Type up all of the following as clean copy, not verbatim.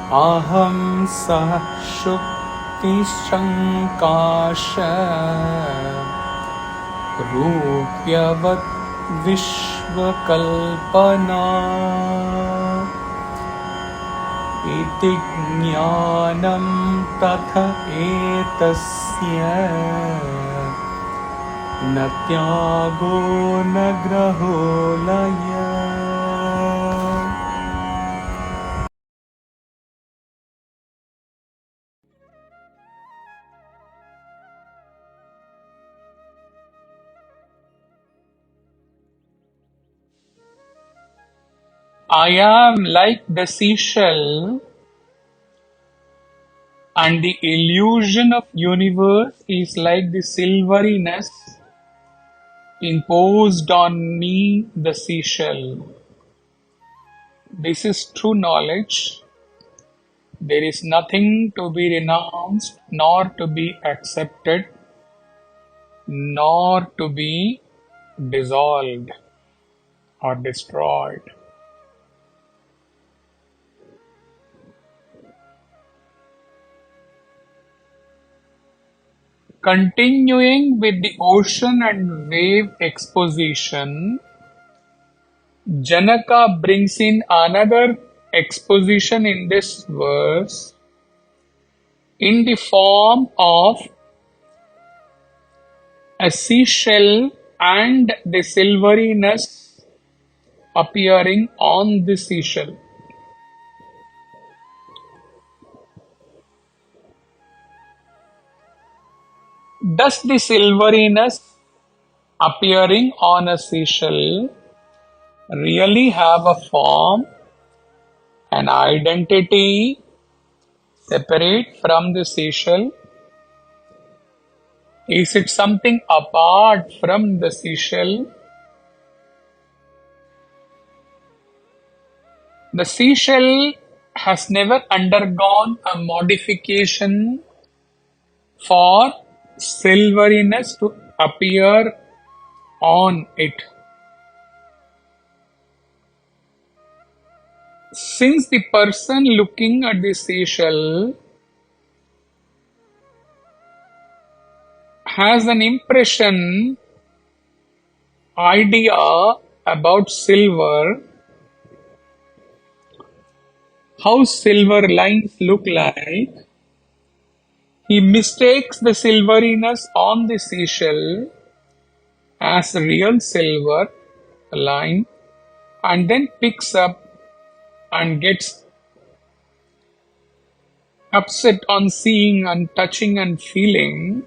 ahaṃ sah śuktisaṃkāśo rūpyavadviśvakalpanā iti jñānaṃ tathaitasya na tyāgo na graho layaḥ. I am like the seashell, and the illusion of universe is like the silveryness imposed on me, the seashell. This is true knowledge. There is nothing to be renounced, nor to be accepted, nor to be dissolved or destroyed. Continuing with the ocean and wave exposition, Janaka brings in another exposition in this verse in the form of a seashell and the silveryness appearing on the seashell. Does the silveryness appearing on a seashell really have a form, an identity separate from the seashell? Is it something apart from the seashell? The seashell has never undergone a modification for silveryness to appear on it. Since the person looking at the seashell has an impression, idea about silver, how silver lines look like, he mistakes the silveryness on the seashell as real silver line and then picks up and gets upset on seeing and touching and feeling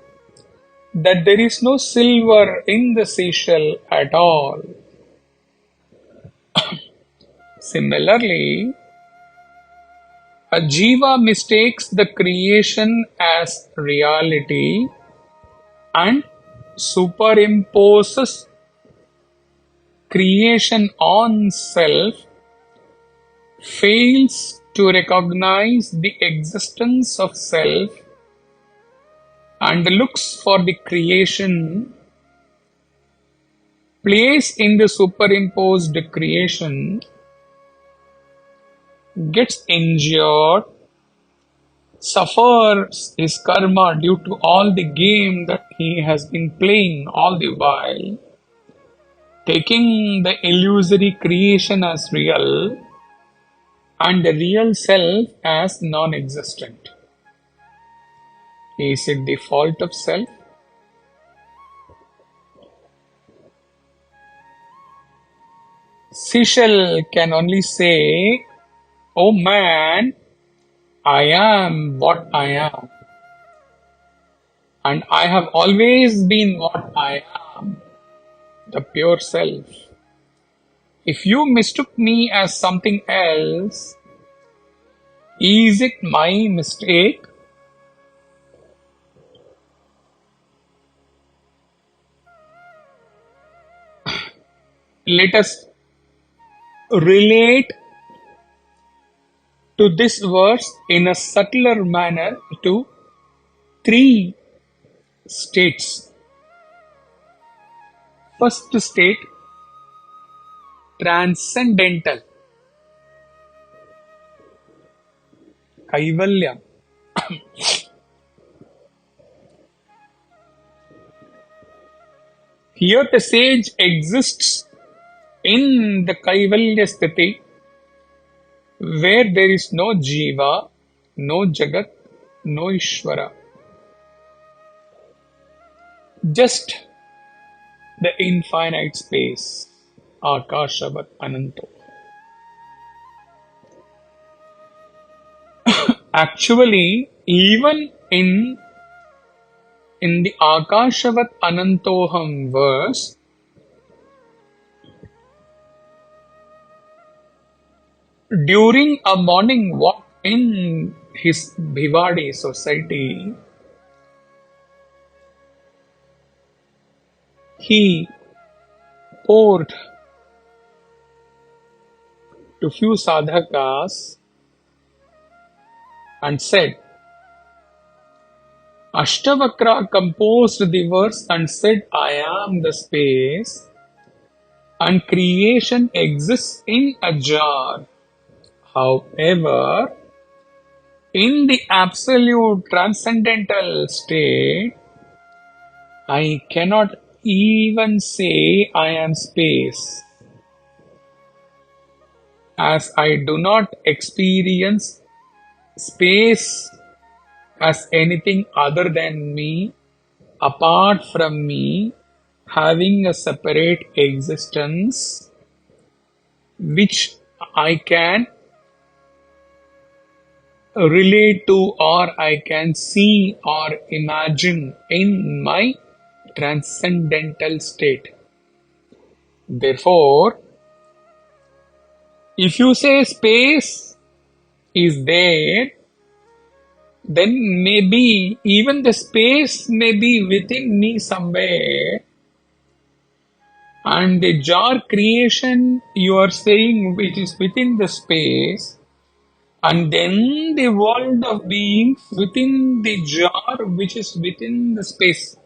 that there is no silver in the seashell at all. Similarly, a jiva mistakes the creation as reality and superimposes creation on self, fails to recognize the existence of self, and looks for the creation, plays in the superimposed creation, gets injured, suffers his karma due to all the game that he has been playing all the while, taking the illusory creation as real and the real self as non-existent. Is it the fault of self? Seashell can only say, "Oh man, I am what I am. And I have always been what I am, the pure self. If you mistook me as something else, is it my mistake?" Let us relate to this verse in a subtler manner to three states. First state, transcendental. kaivalya. Here the sage exists in the kaivalya sthiti, where there is no jiva, no jagat, no ishvara. Just the infinite space, akashavat ananto. Actually, even in the akashavat anantoham verse, during a morning walk in his Bhiwadi society, he poured to few sadhakas and said, Ashtavakra composed the verse and said, I am the space and creation exists in a jar. However, in the absolute transcendental state, I cannot even say I am space, as I do not experience space as anything other than me, apart from me, having a separate existence, which I can relate to or I can see or imagine in my transcendental state. Therefore, if you say space is there, then maybe even the space may be within me somewhere, and the jar creation you are saying which is within the space, and then the world of beings within the jar which is within the space.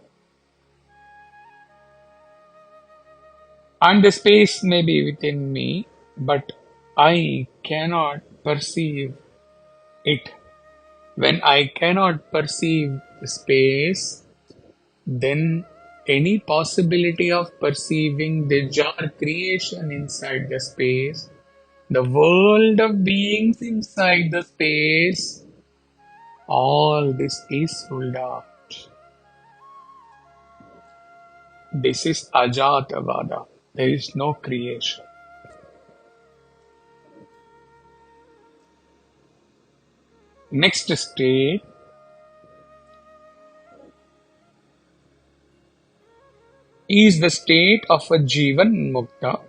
And the space may be within me, but I cannot perceive it. When I cannot perceive the space, then any possibility of perceiving the jar creation inside the space, the world of beings inside the space, all this is ruled out. This is ajatavada. There is no creation. Next state is the state of a Jivan Mukta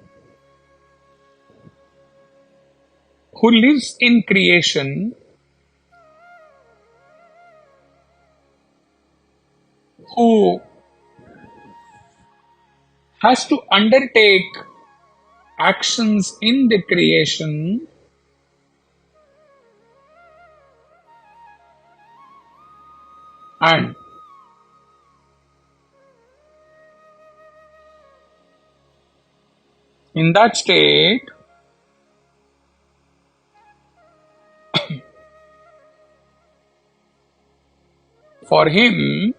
who lives in creation, who has to undertake actions in the creation, and in that state, for him,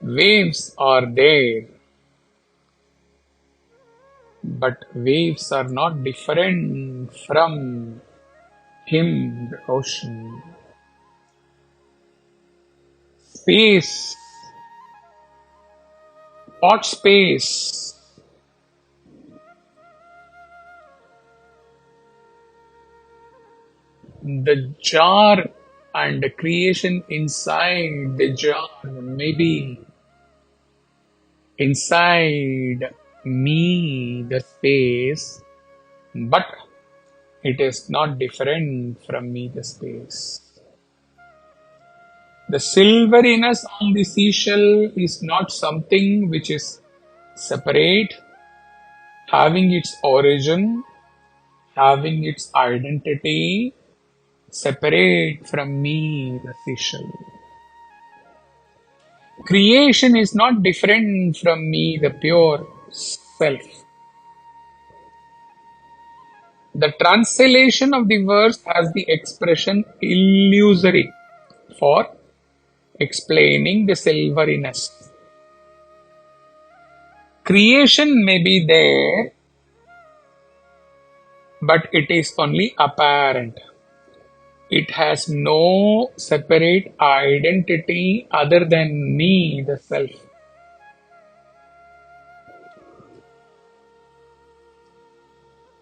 waves are there, but waves are not different from him, the ocean. Space, what space? The jar and the creation inside the jar, maybe inside me, the space, but it is not different from me, the space. The silveryness on the seashell is not something which is separate, having its origin, having its identity, separate from me, the seashell. Creation is not different from me, the pure self. The translation of the verse has the expression illusory for explaining the silveryness. Creation may be there, but it is only apparent. It has no separate identity other than me, the self.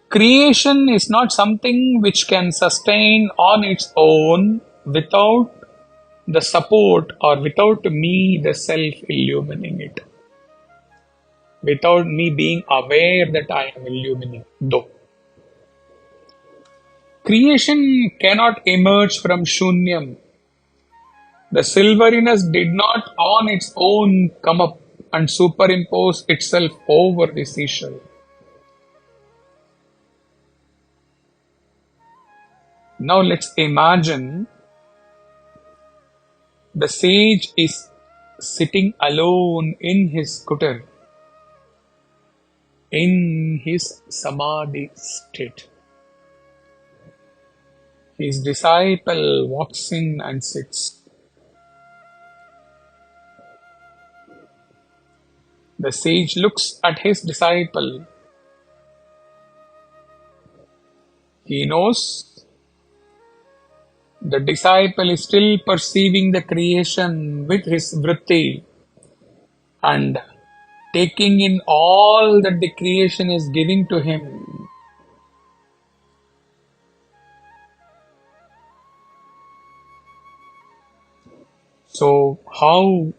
Creation is not something which can sustain on its own without the support or without me, the self, illumining it. Without me being aware that I am illumining, though. Creation cannot emerge from shunyam. The silveryness did not on its own come up and superimpose itself over the seashell. Now let's imagine the sage is sitting alone in his scooter, in his samadhi state. His disciple walks in and sits. The sage looks at his disciple. He knows the disciple is still perceiving the creation with his vritti and taking in all that the creation is giving to him. So, how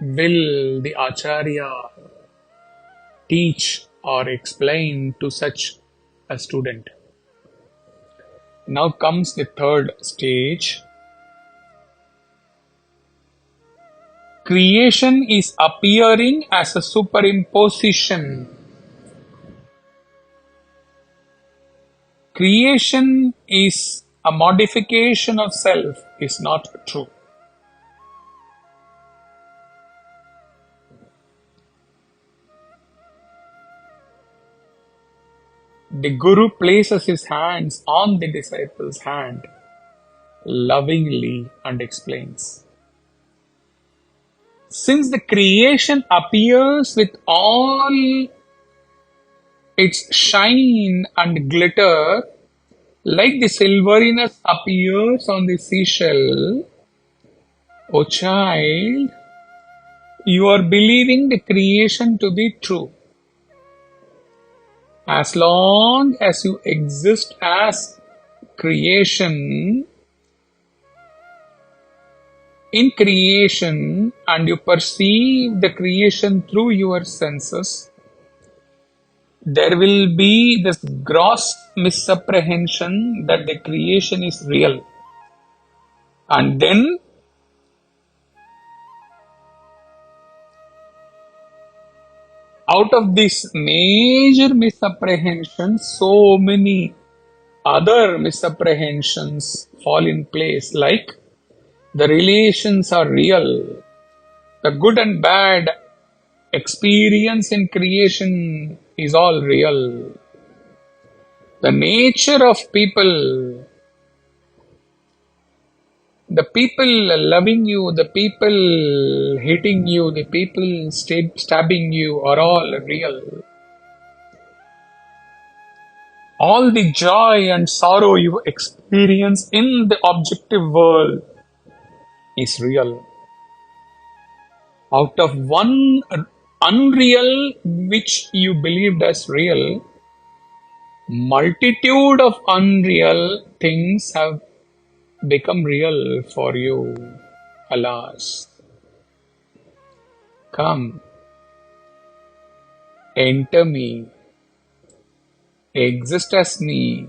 will the Acharya teach or explain to such a student? Now comes the third stage. Creation is appearing as a superimposition. Creation is a modification of self is not true. The Guru places his hands on the disciple's hand lovingly and explains. Since the creation appears with all its shine and glitter, like the silveryness appears on the seashell, O child, you are believing the creation to be true. As long as you exist as creation, in creation, and you perceive the creation through your senses, there will be this gross misapprehension that the creation is real. And then out of this major misapprehension, so many other misapprehensions fall in place, like the relations are real, the good and bad experience in creation is all real, the nature of people, the people loving you, the people hating you, the people stabbing you are all real. All the joy and sorrow you experience in the objective world is real. Out of one unreal which you believed as real, multitude of unreal things have become real for you. Alas. Come, enter me, exist as me,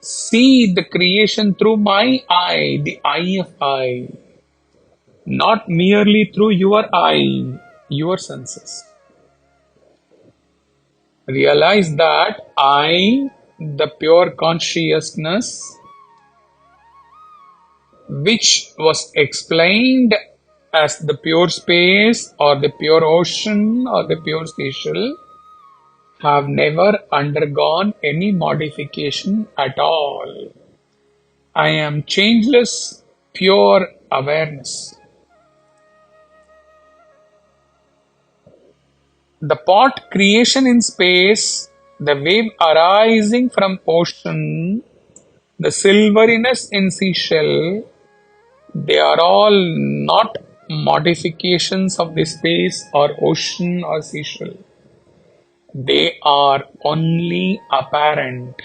see the creation through my eye, the eye of I, not merely through your eye, your senses. Realize that I, the pure consciousness, which was explained as the pure space or the pure ocean or the pure seashell, have never undergone any modification at all. I am changeless, pure awareness. The pot creation in space, the wave arising from ocean, the silveryness in seashell, they are all not modifications of the space or ocean or seashell. They are only apparent.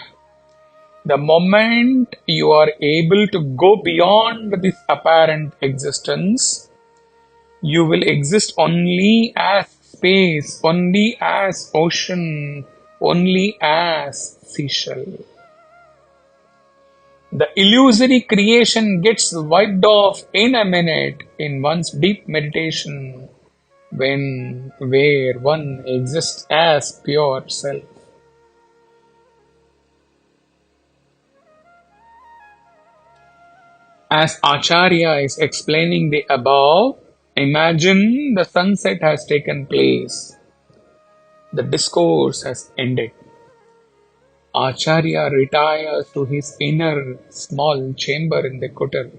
The moment you are able to go beyond this apparent existence, you will exist only as space, only as ocean, only as seashell. The illusory creation gets wiped off in a minute in one's deep meditation, where one exists as pure self. As Acharya is explaining the above, imagine the sunset has taken place. The discourse has ended. Acharya retires to his inner small chamber in the kutir.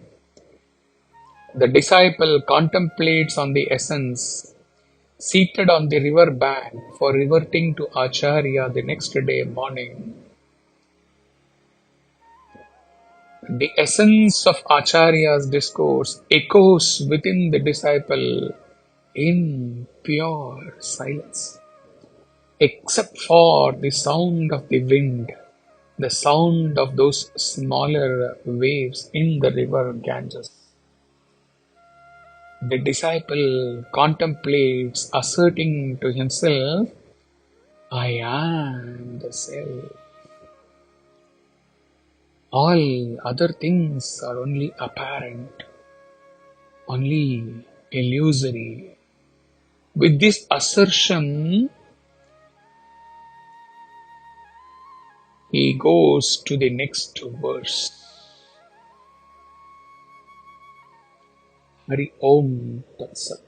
The disciple contemplates on the essence, seated on the river bank for reverting to Acharya the next day morning. The essence of Acharya's discourse echoes within the disciple in pure silence, except for the sound of the wind, the sound of those smaller waves in the river Ganges. The disciple contemplates, asserting to himself, I am the self. All other things are only apparent, only illusory. With this assertion, he goes to the next verse. Hari Om Tat Sat.